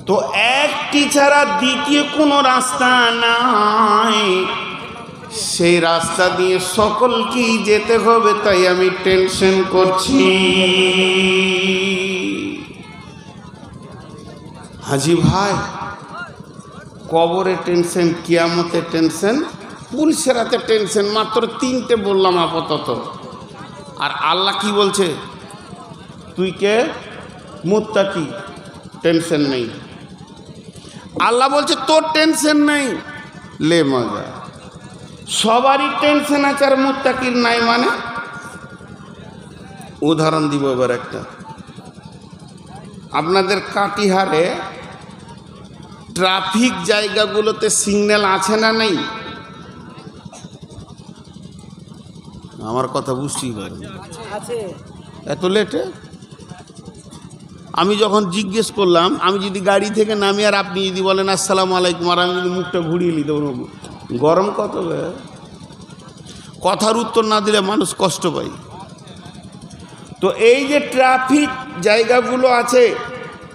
তো একটি ছাড়া দ্বিতীয় কোনো রাস্তা নাই, সেই রাস্তা দিয়ে সকলকেই যেতে হবে, তাই আমি টেনশন করছি। হাজি ভাই, কবরে টেনশন, কিয়ামতে টেনশন, পুলসেরাতে টেনশন, মাত্র 3টে বললাম আপাতত। আর আল্লাহ কি বলছে? তুই কে? মুত্তাকি, টেনশন নেই। আল্লাহ বলছে তোর টেনশন নেই, লে মজা। সবারই টেনশন আছে আর মুত্তাকির নাই মানে? উদাহরণ দিব এবার একটা। আপনাদের কাটিহারে ট্রাফিক জায়গাগুলোতে সিগন্যাল আছে না নেই? আমার কথা বুঝতেই পারেন, এত লেটে? আমি যখন জিজ্ঞেস করলাম, আমি যদি গাড়ি থেকে নামি আর আপনি যদি বলেন আসসালামু আলাইকুম, আর আমি যদি মুখটা ঘুরিয়ে নিতে পারবো, গরম কত? কথার উত্তর না দিলে মানুষ কষ্ট পায়। তো এই যে ট্রাফিক জায়গাগুলো আছে,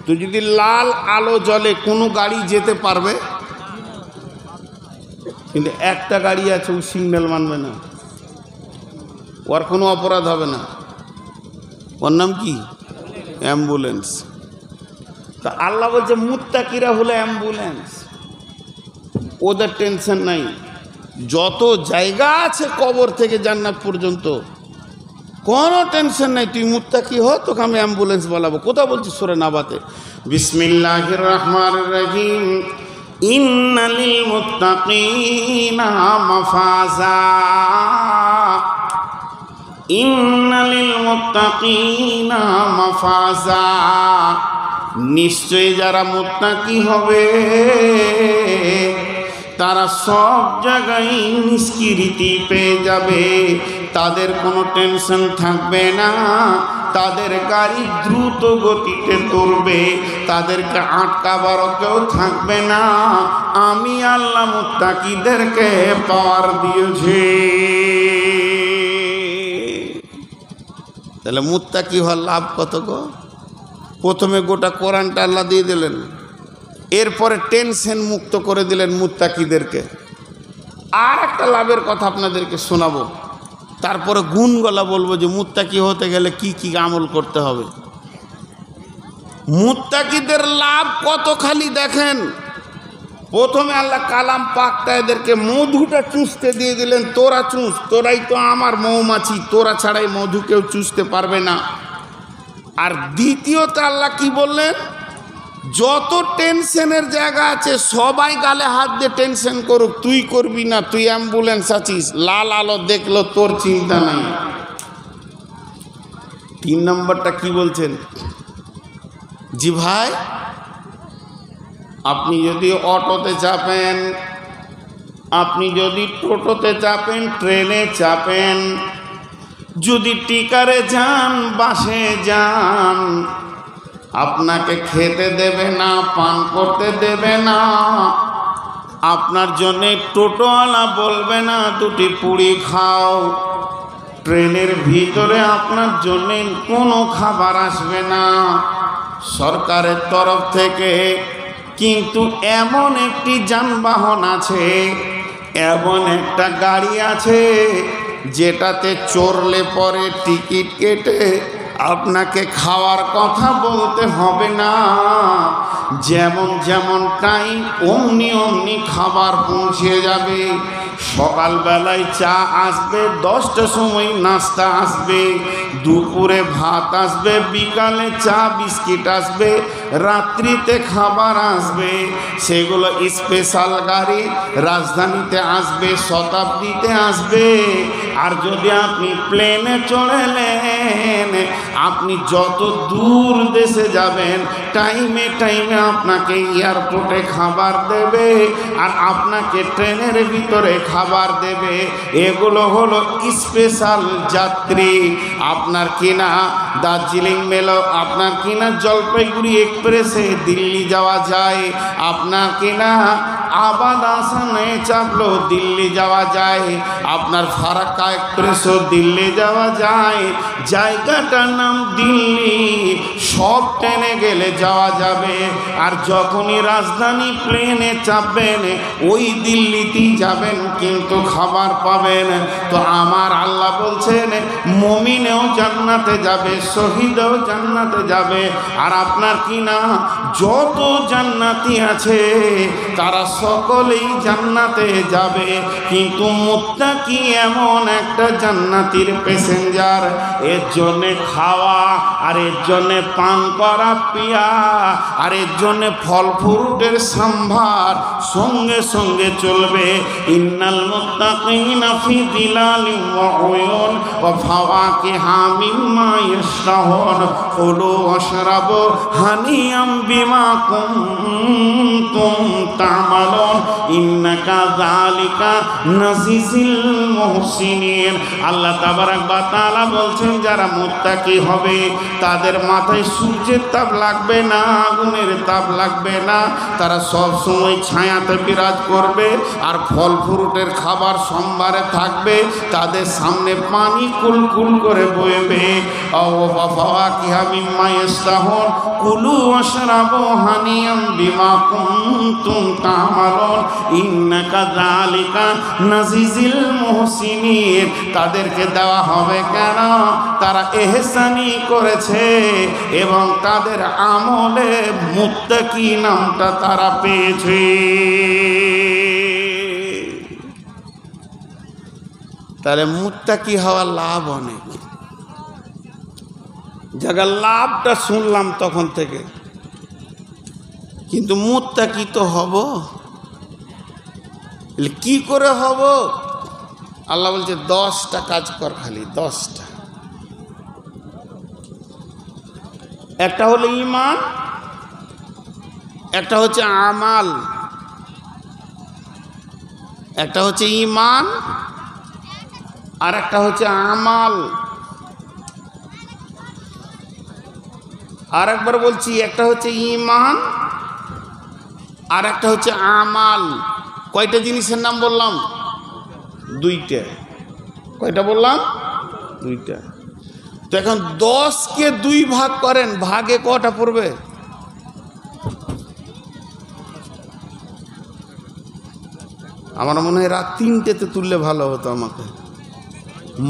তো যদি লাল আলো জ্বলে কোনো গাড়ি যেতে পারবে, কিন্তু একটা গাড়ি আছে ও সিগন্যাল মানবে না, ওর কোনো অপরাধ হবে না। ওর নাম কি? অ্যাম্বুলেন্স। তা আল্লাহ বলছে মুত্তাকিরা হলো অ্যাম্বুলেন্স, ওদের টেনশন নাই। যত জায়গা আছে কবর থেকে জান্নাত পর্যন্ত কোনো টেনশন নাই, তুই মুত্তাকি হ, তোকে আমি অ্যাম্বুলেন্স বলাবো। কোথা বলছি? সূরা নাবাতে, বিসমিল্লাহির রহমানির রহিম, ইন্নালিল মুত্তাকিনা মাফাজা, ইন্নালিল মুত্তাকিনা মাফাজা, নিশ্চয়ই যারা মুত্তাকি হবে তারা সব জায়গায় নিষ্কৃতি পেয়ে যাবে, তাদের কোনো টেনশন থাকবে না, তাদের গাড়ি দ্রুত গতিতে চলবে, তাদেরকে আটকাবারও কেউ থাকবে না। আমি আল্লাহ মুত্তাকিদেরকে পাওয়ার দিয়েছি। তাহলে মুত্তাকি হওয়ার লাভ কত গো? প্রথমে গোটা কোরআনটা আল্লাহ দিয়ে দিলেন, এরপরে টেনশন মুক্ত করে দিলেন মুত্তাকিদেরকে। আর একটা লাভের কথা আপনাদেরকে শোনাবো, তারপরে গুণ গলা বলবো যে মুত্তাকি হতে গেলে কি কি আমল করতে হবে। মুত্তাকিদের লাভ কত খালি দেখেন। প্রথমে আল্লাহ কালাম পাকটা এদেরকে মধুটা চুষতে দিয়ে দিলেন, তোরা চুষ, তোরাই তো আমার মৌমাছি, তোরা ছাড়াই মধু কেউ চুষতে পারবে না। আর দ্বিতীয়ত আল্লাহ কি বললেন? যত টেনশনের জায়গা আছে সবাই গালে হাত দিয়ে টেনশন করুক, তুই করবি না, তুই অ্যাম্বুলেন্স আছিস, লাল আলো দেখলো তোর চিন্তা নাই। 3 নম্বরটা কি বলছেন? জি ভাই, আপনি যদি অটোতে চাপেন, আপনি যদি টোটোতে চাপেন, ট্রেনে চাপেন, যদি টিকারে যান, বাসে যান, আপনাকে খেতে দেবে না, পান করতে দেবে না, আপনার জন্যে টোটোওয়ালা বলবে না 2টি পুরি খাও, ট্রেনের ভিতরে আপনার জন্যে কোনো খাবার আসবে না সরকারের তরফ থেকে। কিন্তু এমন একটি যানবাহন আছে, এমন একটা গাড়ি আছে যেটাতে চড়লে পরে টিকিট কেটে আপনাকে খাওয়ার কথা বলতে হবে না, যেমন যেমন টাইম অমনি অমনি খাবার পৌঁছে যাবে। সকালবেলায় চা আসবে, 10টার সময় নাস্তা আসবে, দুপুরে ভাত আসবে, বিকালে চা বিস্কিট আসবে, রাত্রিতে খাবার আসবে। সেগুলো স্পেশাল গাড়ি রাজধানীতে আসবে, শতাব্দীতে আসবে। আর যদি আপনি প্লেনে চড়েলেন, আপনি যত দূর দেশে যাবেন টাইমে টাইমে আপনাকে এয়ারপোর্টে খাবার দেবে আর আপনাকে ট্রেনের ভিতরে খাবার দেবে। এগুলো হলো স্পেশাল যাত্রী। আপনার কিনা দার্জিলিং মেল আপনার কিনা জলপাইগুড়ি এক্সপ্রেসে দিল্লি যাওয়া যায়, আপনার কিনা আবাদ আসামে চাপলো দিল্লি যাওয়া যায়, আপনার ফারাক্কা এক্সপ্রেসও দিল্লি যাওয়া যায়। জায়গাটার নাম দিল্লি, সব ট্রেনে গেলে যাওয়া যাবে। আর যখনই রাজধানী প্লেনে চাপবেন ওই দিল্লিতেই যাবেন, কিন্তু খাবার পাবেন। তো আমার আল্লাহ বলছেন মুমিনেও জান্নাতে যাবে, শহীদও জান্নাতে যাবে। আর আপনার কিনা যত জান্নাতি আছে তারা সকলেই জান্নাতে যাবে, কিন্তু মুত্তাকি এমন একটা জান্নাতির প্যাসেঞ্জার, এর জন্যে খাওয়া, আর এর জন্যে পান করা পিয়া, আর এর জন্যে ফল ফ্রুটের সম্ভার সঙ্গে সঙ্গে চলবে। ইন্নাল মুত্তাকিনা ফি দিলালিন ওয়া উয়ুন ওয়া ফাওয়াকিহা মিম্মা ইয়াশতাহুন কুলু ওয়াশরাবু হানিয়াম বিমা কুনতুম তা'মালুন ইন্নাকা যালিকা নাজিজিল মুহসিনিন। আল্লাহ তাবারাক ওয়া তাআলা বলছেন যারা মুত্তাকি হবে তাদের মাথায় সূর্যের তাপ লাগবে না, আগুনের তাপ লাগবে না, তারা সব সময় ছায়াতে বিরাজ করবে। আর ফল ফ্রুটের খাবার সম্ভারে থাকবে, তাদের সামনে পানি কুলকুল করে বইবে। ফাওয়াকিহা মিম্মা ইয়াশতাহুন কুলু ওয়াশরাবু হানিয়াম বিমা কুনতুম তা'মালুন ইন্নাকা যালিকা নাজিজিল মুহসিনিন। তাদেরকে দেওয়া হবে কেন? তারা ইহসানি করেছে এবং তাদের আমলে মুত্তাকি নামটা তারা পেয়েছে। তাহলে মুত্তাকি হওয়ার লাভ অনেক। জায়গা লাভটা শুনলাম তখন থেকে, কিন্তু মুত্তাকি তো হব কি করে হব? আল্লাহ বলছে 10টা কাজ কর, খালি 10টা। একটা হলো ঈমান, একটা হচ্ছে আমাল, একটা হচ্ছে ঈমান আর একটা হচ্ছে আমাল। আর একবার বলছি, একটা হচ্ছে ঈমান আর একটা হচ্ছে আমাল। কয়টা জিনিসের নাম বললাম? 2টা। কয়টা বললাম? 2টা। তো এখন 10কে 2 ভাগ করেন, ভাগে কটা পড়বে? আমার মনে হয় রাত 3টেতে তুললে ভালো হতো। আমাকে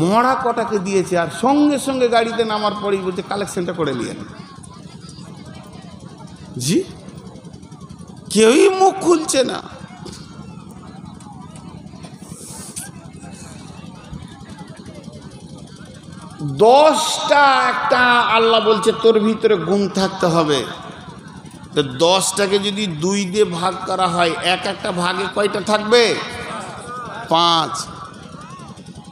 মরা কটাকে দিয়েছে, আর সঙ্গে সঙ্গে গাড়িতে নামার পরেই বলছে কালেকশনটা করে নিয়ে। জি, কেউই মুখ খুলছে না। দশটা একটা আল্লাহ বলছে তোর ভিতরে গুণ থাকতে হবে। তো 10টাকে যদি 2 দিয়ে ভাগ করা হয়, একটা ভাগে কয়টা থাকবে? 5।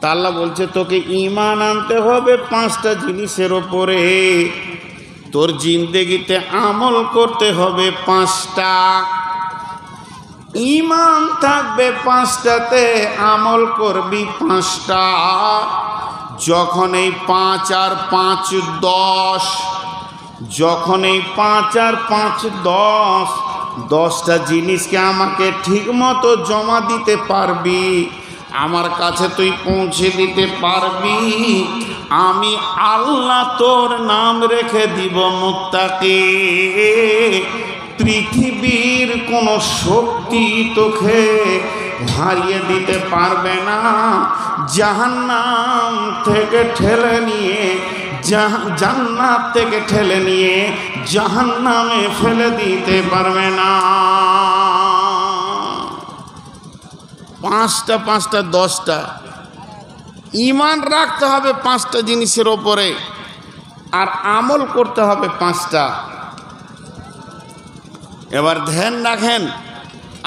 তা আল্লাহ বলছে তোকে ঈমান আনতে হবে 5টা জিনিসের ওপরে, তোর জিন্দেগিতে আমল করতে হবে 5টা। ঈমান থাকবে 5টাতে, আমল করবি 5টা। যখন এই 5 আর 5 10, যখন এই 5 আর 5 10, 10টা জিনিসকে আমাকে ঠিক মতো জমা দিতে পারবি, আমার কাছে তুই পৌঁছে দিতে পারবি, আমি আল্লাহ তোর নাম রেখে দিব মুত্তাকি। পৃথিবীর কোনো শক্তি তোকে হারিয়ে দিতে পারবে না। জাহান্নাম থেকে ঠেলে নিয়ে, জান্নাত থেকে ঠেলে নিয়ে জাহান্নামে ফেলে দিতে পারবে না। 5টা 5টা 10টা ঈমান রাখতে হবে 5টা জিনিসের ওপরে, আর আমল করতে হবে 5টা। এবার ধ্যান রাখেন,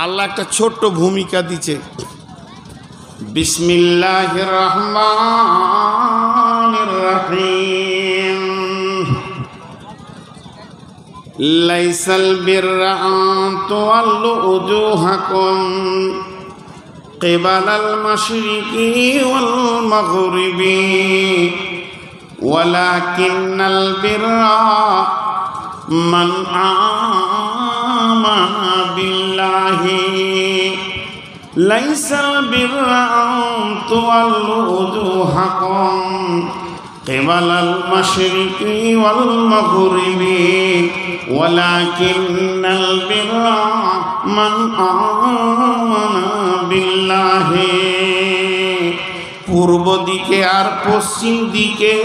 আল্লাহ একটা ছোট্ট ভূমিকা দিচ্ছে। বিসমিল্লাহির রহমানির রহিম। লাইসাল বিররা আন তুওয়াল্লু উজুহাকুম কিবালাল মাশরিকি ওয়াল মাগরিবি ওয়ালাকিন্নাল বিররা মান আমানা বিল্লাহি লাইসাল বিররা আন তুওয়াল্লু উজুহাকুম কিবালাল মাশরিকি ওয়াল মাগরিবি ওয়ালাকিন্নাল বিররা মান আমানা বিল্লাহি। পূর্ব দিকে আর পশ্চিম দিকে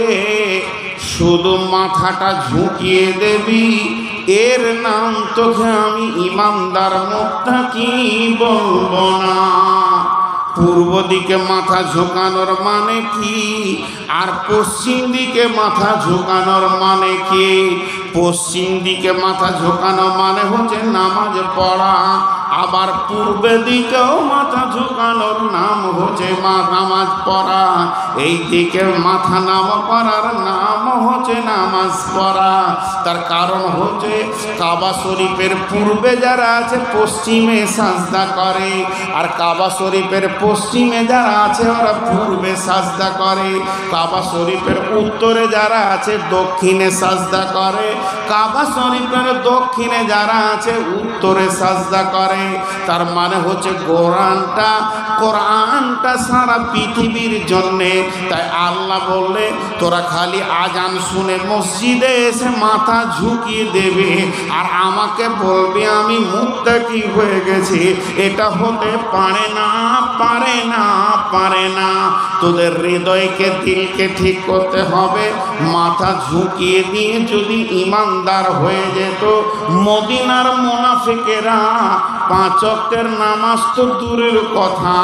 শুধু মাথাটা ঝুঁকিয়ে দেবি, এর নাম তোকে আমি ইমানদার মুত্তাকি বলবো না। পূর্ব দিকে মাথা ঝোঁকানোর মানে কি, আর পশ্চিম দিকে মাথা ঝোঁকানোর মানে কি? পশ্চিম দিকে মাথা ঝোঁকানো মানে হচ্ছে নামাজ পড়া, আবার পূর্বে দিকেও মাথা ঝোঁকানোর নাম হচ্ছে নামাজ পড়া। এই দিকে মাথা নাম করার নাম হচ্ছে নামাজ পড়া। তার কারণ হচ্ছে কাবা শরীফের পূর্বে যারা আছে পশ্চিমে সাজদা করে, আর কাবা শরীফের পশ্চিমে যারা আছে ওরা পূর্বে সাজদা করে। কাবা শরীফের উত্তরে যারা আছে দক্ষিণে সাজদা করে, কাবা শরীফের দক্ষিণে যারা আছে উত্তরে সাজদা করে। তার মানে হচ্ছে কোরআনটা সারা পৃথিবীর জন্যে। তাই আল্লাহ বললে তোরা খালি আজান শুনে মসজিদে এসে মাথা ঝুঁকিয়ে দেবে আর আমাকে বলবে আমি মুত্তাকি হয়ে গেছি, এটা হতে পারে না, পারে না, পারে না। তোদের হৃদয়কে দিলকে ঠিক করতে হবে। মাথা ঝুঁকিয়ে দিয়ে যদি ইমানদার হয়ে যেত, মদিনার মুনাফিকেরা 5 ওয়াক্তের নামাজ তো দূরের কথা,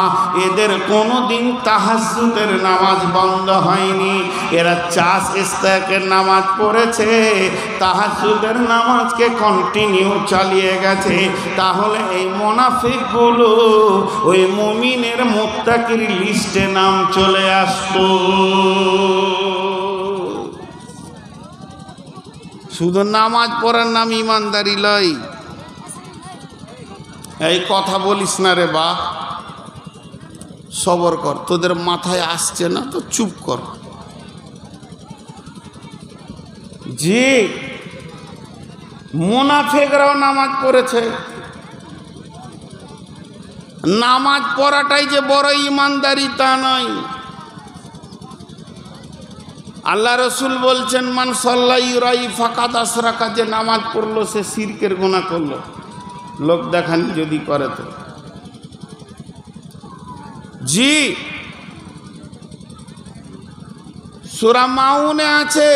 এদের কোনোদিন তাহাজ্জুদের নামাজ বন্ধ হয়নি। এরা 4 ইস্তেকের নামাজ পড়েছে, তাহাজ্জুদের নামাজকে কন্টিনিউ চালিয়ে গেছে। তাহলে এই মুনাফিকগুলো ওই মুমিনের মুত্তাকির লিস্টে নাম চলে আসতো। শুধু নামাজ পড়ার নাম ইমানদারি লয়। এই কথা বলিস না রে বা, সবর কর, তোদের মাথায় আসছে না তো চুপ কর। যে মুনাফিকরাও নামাজ পড়েছে, নামাজ পড়াটাই যে বড় ইমানদারি তা নয়। আল্লাহ রসুল বলছেন মান সাল্লা ইউরাই ফাকাদ আশরাকা, যে নামাজ পড়লো সে শিরকের গুনাহ করলো। লোক দেখানি যদি করে তো জি সূরা মাউনে আছে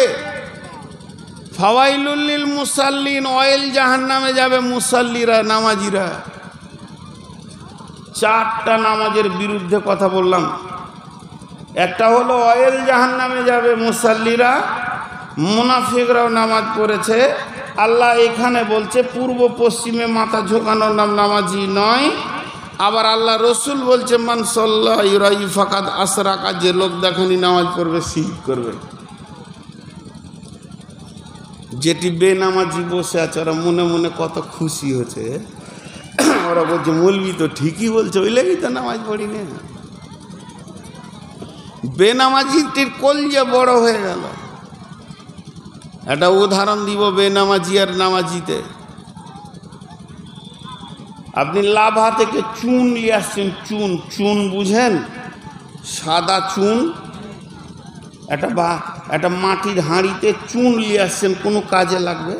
ফাওয়াইলুল লিল মুসাল্লিন, অয়েল জাহান্নামে যাবে মুসাল্লিরা, নামাজিরা। 4টা নামাজের বিরুদ্ধে কথা বললাম। একটা হলো অয়েল জাহান্নামে যাবে মুসাল্লিরা, মুনাফিকরাও নামাজ পড়েছে। আল্লাহ এখানে বলছে পূর্ব পশ্চিমে মাথা ঝোঁকানোর নাম নামাজি নয়। আবার আল্লাহ রসুল বলছে মান সাল্লা ইউরাই ফাকাদ আশরাকা, যে লোক দেখানি নামাজ পড়বে শিরক করবে। যেটি বেনামাজি বসে আছে ওরা মনে মনে কত খুশি হচ্ছে, ওরা বলছে মৌলবি তো ঠিকই বলছে, ওই লেগেই তো নামাজ পড়ি না। বেনামাজিটির কলজে বড় হয়ে গেল। একটা উদাহরণ দিব বেনামাজি আর নামাজিতে। আপনি লাভা থেকে চুন নিয়ে আসছেন, চুন বুঝেন, সাদা চুন। একটা মাটির হাঁড়িতে চুন নিয়ে আসছেন, কোনো কাজে লাগবে।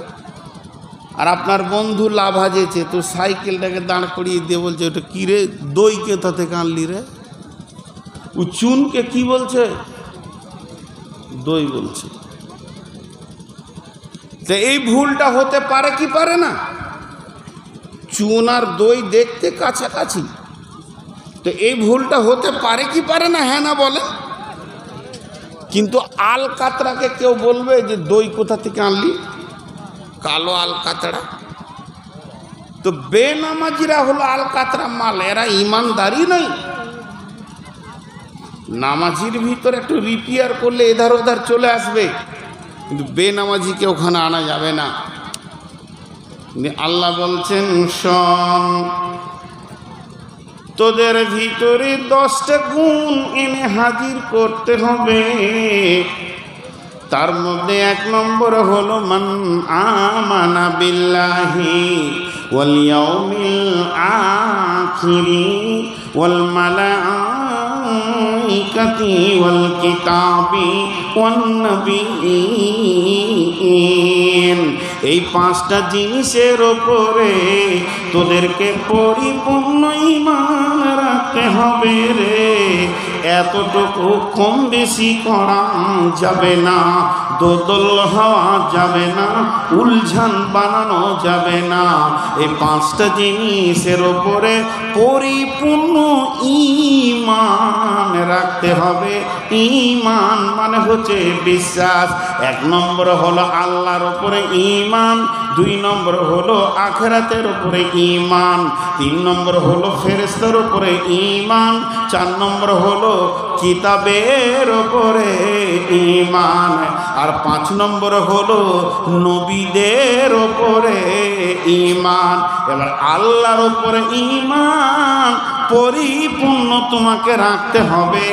আর আপনার বন্ধু লাভা যেছে, তো সাইকেলটাকে দাঁড় করিয়ে দিয়ে বলছে ওটা কী রে, দই কোথা থেকে আনলি রে? ও চুনকে কি বলছে? দই বলছে। তো এই ভুলটা হতে পারে কি পারে না? চুন আর দই দেখতে কাছাকাছি, তো এই ভুলটা হতে পারে কি পারে না? হ্যাঁ না বলে। কিন্তু আল কাতরাকে কেউ বলবে যে দই কোথা থেকে আনলি? কালো আল কাতরা। তো বেনামাজিরা হলো আল কাতরা মাল, এরা ইমানদারি নাই। নামাজির ভিতরে একটু রিপেয়ার করলে এধার ওধার চলে আসবে, কিন্তু বেনামাজিকে ওখানে আনা যাবে না। আল্লাহ বলছেন শোন, তোদের ভিতরে 10টা গুণ এনে হাজির করতে হবে। তার মধ্যে 1 নম্বর হলো মান আমানা বিল্লাহি ওয়াল ইয়াউমিল আখিরি ওয়াল মালাইকাতি ওয়াল কিতাবি ওয়ান নাবিয়্যিন। এই 5টা জিনিসের ওপরে তোদেরকে পরিপূর্ণ ঈমান রাখতে হবে রে। এতটুকু কম বেশি করা যাবে না, দোদল হওয়া যাবে না, উলঝান বানানো যাবে না। এই 5টা জিনিসের ওপরে পরিপূর্ণ ঈমান রাখতে হবে। ঈমান মানে হচ্ছে বিশ্বাস। 1 নম্বর হলো আল্লাহর উপরে ঈমান, 2 নম্বর হলো আখিরাতের উপরে ঈমান, 3 নম্বর হলো ফেরেশতার উপরে ঈমান, 4 নম্বর হলো কিতাবের উপরে ঈমান, আর 5 নম্বর হলো নবীদের উপরে ঈমান। এবার আল্লাহর উপরে ঈমান পরিপূর্ণ তোমাকে রাখতে হবে।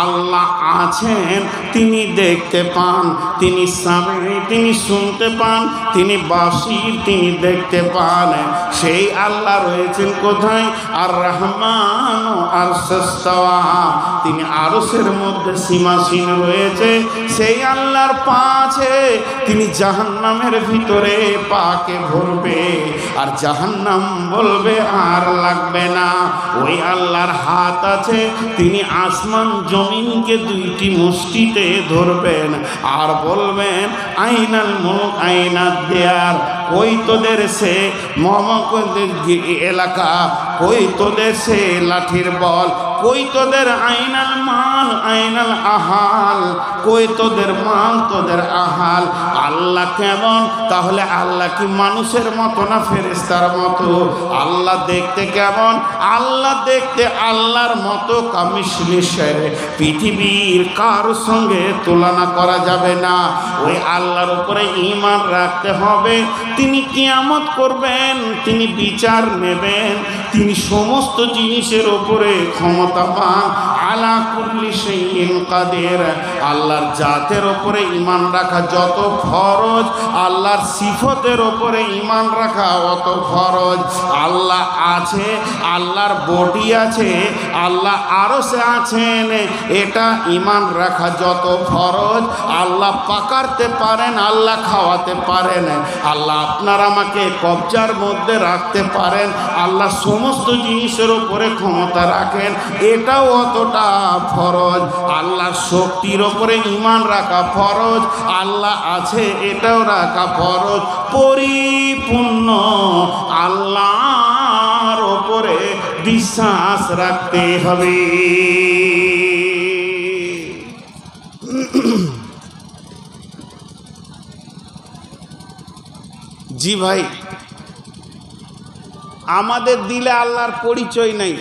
আল্লাহ আছেন, তিনি দেখতে পান, তিনি সামনে, তিনি শুনতে পান, তিনি বাসির, তিনি দেখতে পান। সেই আল্লাহ রয়েছেন কোথায়? আর রহমান আর সস্তাওয়া, তিনি আরশের মধ্যে সীমাসীন রয়েছে। সেই আল্লাহর পা আছে, তিনি জাহান্নামের ভিতরে পাকে ভরবে, আর জাহান্নাম বলবে আর লাগবে না। ওই আল্লাহর হাত আছে, তিনি আসমান জমিনকে 2টি মুষ্টিতে ধরবেন আর বলবেন আইনাল মুলক আইনাদ দিয়ার, কই তোদের সে মোহাম্মদের এলাকা, কই তোদের সে লাঠির বল, কই তোদের আইনাল মাল আইনাল আহাল, কই তোদের মাল তোদের আহাল। আল্লাহ কেমন? তাহলে আল্লাহ কি মানুষের মতো না ফেরেশতার মতো? আল্লাহ দেখতে কেমন? আল্লাহ দেখতে আল্লাহর মতো কামিশলি শের, পৃথিবীর কারো সঙ্গে তুলনা করা যাবে না। ওই আল্লাহর উপরে ঈমান রাখতে হবে। তিনি কিয়ামত করবেন, তিনি বিচার নেবেন, তিনি সমস্ত জিনিসের উপরে ক্ষমতাবান, আলা কুল্লি শাইইন কাদির। আল্লাহর জাতের উপরে ঈমান রাখা যত ফরজ, আল্লাহর সিফতের উপরে ঈমান রাখা অত ফরজ। আল্লাহ আছে, আল্লাহর বডি আছে, আল্লাহ আরশে আছেন, এটা ঈমান রাখা যত ফরজ। আল্লাহ পাকারতে পারেন, আল্লাহ খাওয়াতে পারেন, আল্লাহ আপনার আমাকে কবজার মধ্যে রাখতে পারেন, আল্লাহ সমস্ত জিনিসের উপরে ক্ষমতা রাখেন, এটাও অতটা ফরজ। আল্লাহর শক্তির উপরে ঈমান রাখা ফরজ, আল্লাহ আছে এটাও রাখা ফরজ। পরিপূর্ণ আল্লাহর উপরে বিশ্বাস রাখতে হবে। জি ভাই, আমাদের দিলে আল্লাহর পরিচয় নাই।